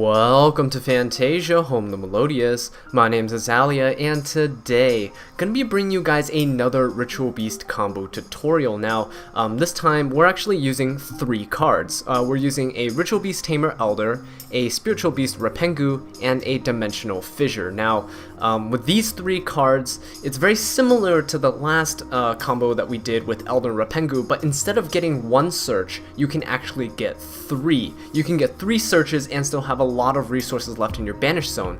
Welcome to Fantasia, home of the Melodious. My name's Azallea, and today, gonna be bringing you guys another Ritual Beast combo tutorial. Now, this time, we're actually using 3 cards. We're using a Ritual Beast Tamer Elder, a Spiritual Beast Rampengu, and a Dimensional Fissure. Now, with these 3 cards, it's very similar to the last combo that we did with Elder and Rampengu, but instead of getting 1 search, you can actually get 3. You can get 3 searches and still have a lot of resources left in your banish zone,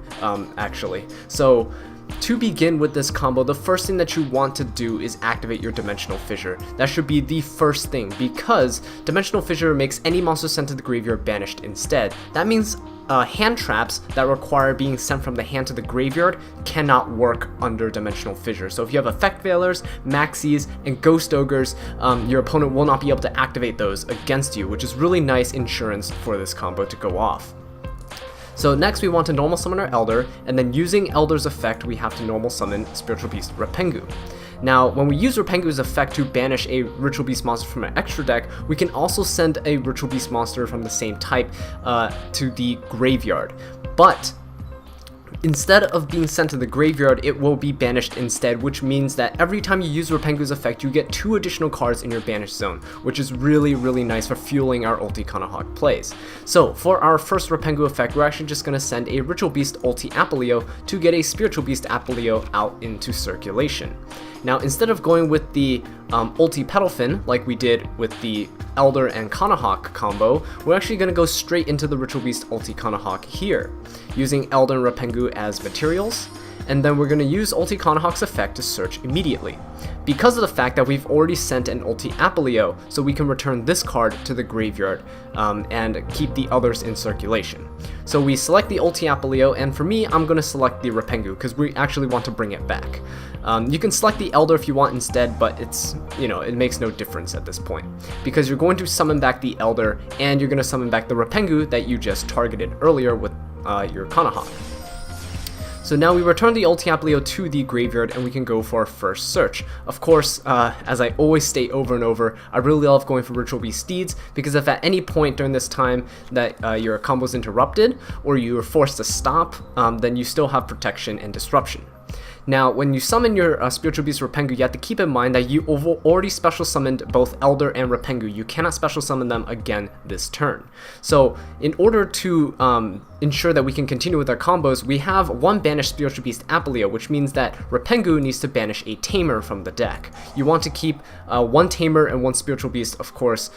actually. So to begin with this combo, the first thing that you want to do is activate your Dimensional Fissure. That should be the first thing, because Dimensional Fissure makes any monster sent to the graveyard banished instead. That means hand traps that require being sent from the hand to the graveyard cannot work under Dimensional Fissure. So if you have Effect Veilers, Maxies, and Ghost Ogres, your opponent will not be able to activate those against you, which is really nice insurance for this combo to go off. So next we want to normal summon our Elder, and then using Elder's effect we have to normal summon Spiritual Beast Rampengu. Now, when we use Rampengu's effect to banish a Ritual Beast monster from our extra deck, we can also send a Ritual Beast monster from the same type to the graveyard. But instead of being sent to the graveyard, it will be banished instead, which means that every time you use Rampengu's effect, you get 2 additional cards in your banish zone, which is really nice for fueling our Ulti Kanahawk plays. So for our first Rampengu effect, we're actually just going to send a Ritual Beast Ulti Apoleo to get a Spiritual Beast Apoleo out into circulation. Now, instead of going with the Ulti Petalfin, like we did with the Elder and Kanahawk combo, we're actually going to go straight into the Ritual Beast Ulti Kanahawk here, using Elder and Rampengu as materials, and then we're going to use Ulti Kanahawk's effect to search immediately. Because of the fact that we've already sent an Ulti Apoleo, so we can return this card to the graveyard and keep the others in circulation. So we select the Ulti Apoleo, and for me, I'm going to select the Rampengu because we actually want to bring it back. You can select the Elder if you want instead, but it's, it makes no difference at this point, because you're going to summon back the Elder, and you're going to summon back the Rampengu that you just targeted earlier with your Kanahawk. So now we return the Ulti Apoleo to the graveyard, and we can go for our first search. Of course, as I always state over and over, I really love going for Ritual Beast Steeds, because if at any point during this time that your combo is interrupted, or you are forced to stop, then you still have protection and disruption. Now, when you summon your Spiritual Beast Rampengu, you have to keep in mind that you already special summoned both Elder and Rampengu. You cannot special summon them again this turn. So, in order to ensure that we can continue with our combos, we have 1 banished Spiritual Beast Apoleo, which means that Rampengu needs to banish a Tamer from the deck. You want to keep 1 Tamer and 1 Spiritual Beast, of course,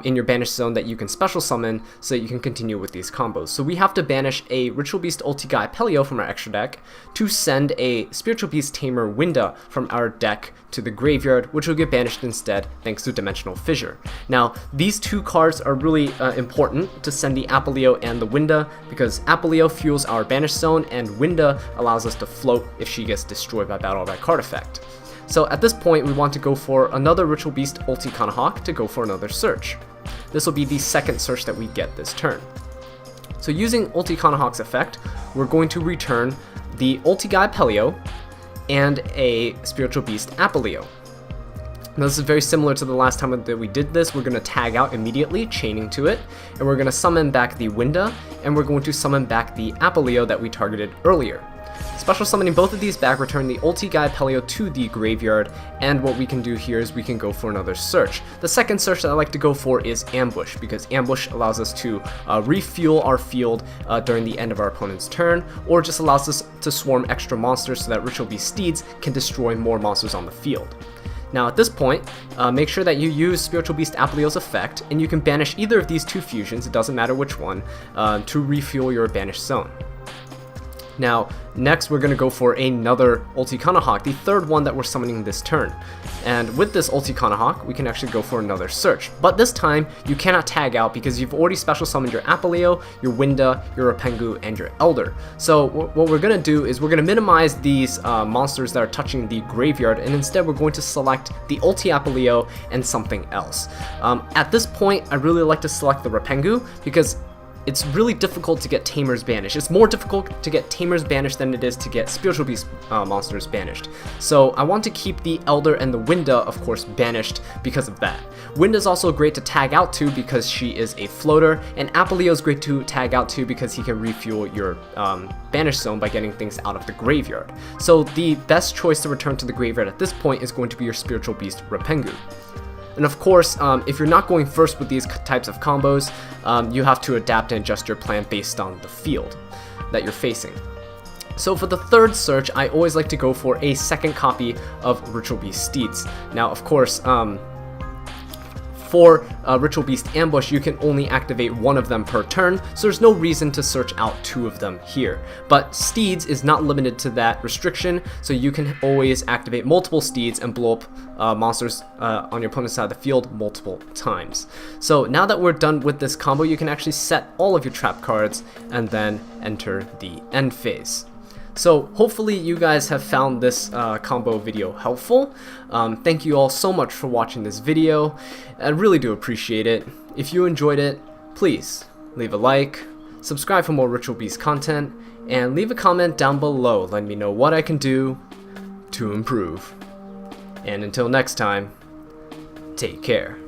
in your banish zone that you can special summon so that you can continue with these combos. So we have to banish a Ritual Beast Ulti Apoleo from our extra deck to send a Spiritual Beast Tamer Winda from our deck to the graveyard, which will get banished instead thanks to Dimensional Fissure. Now, these 2 cards are really important to send the Apoleo and the Winda, because Apoleo fuels our banish zone and Winda allows us to float if she gets destroyed by battle by card effect. So at this point, we want to go for another Ritual Beast Ulti Kanahawk to go for another search. This will be the second search that we get this turn. So using Ulti Kanahawk's effect, we're going to return the Ulti Apoleo and a Spiritual Beast Apoleo. Now, this is very similar to the last time that we did this. We're going to tag out immediately, chaining to it, and we're going to summon back the Winda, and we're going to summon back the Apoleo that we targeted earlier. Special summoning both of these back, return the Ulti Apoleo to the graveyard, and what we can do here is we can go for another search. The second search that I like to go for is Ambush, because Ambush allows us to refuel our field during the end of our opponent's turn, or just allows us to swarm extra monsters so that Ritual Beast Steeds can destroy more monsters on the field. Now at this point, make sure that you use Spiritual Beast Apoleo's effect, and you can banish either of these 2 fusions, it doesn't matter which one, to refuel your banished zone. Now, next we're going to go for another Ulti Kanahawk, the 3rd one that we're summoning this turn. And with this Ulti Kanahawk, we can actually go for another search. But this time, you cannot tag out because you've already special summoned your Apoleo, your Winda, your Rampengu, and your Elder. So what we're going to do is we're going to minimize these monsters that are touching the graveyard, and instead we're going to select the Ulti Apoleo and something else. At this point, I really like to select the Rampengu because it's really difficult to get Tamers banished. It's more difficult to get Tamers banished than it is to get Spiritual Beast monsters banished. So I want to keep the Elder and the Winda, of course, banished because of that. Winda's also great to tag out to because she is a floater, and Apolleo's great to tag out to because he can refuel your banish zone by getting things out of the graveyard. So the best choice to return to the graveyard at this point is going to be your Spiritual Beast Rampengu. And of course, if you're not going first with these types of combos, you have to adapt and adjust your plan based on the field that you're facing. So for the third search, I always like to go for a second copy of Ritual Beast Steeds. Now, of course, for Ritual Beast Ambush, you can only activate one of them per turn, so there's no reason to search out two of them here. But Steeds is not limited to that restriction, so you can always activate multiple Steeds and blow up monsters on your opponent's side of the field multiple times. So now that we're done with this combo, you can actually set all of your trap cards and then enter the end phase. So hopefully you guys have found this combo video helpful. Thank you all so much for watching this video. I really do appreciate it. If you enjoyed it, please leave a like, subscribe for more Ritual Beast content, and leave a comment down below letting me know what I can do to improve. And until next time, take care.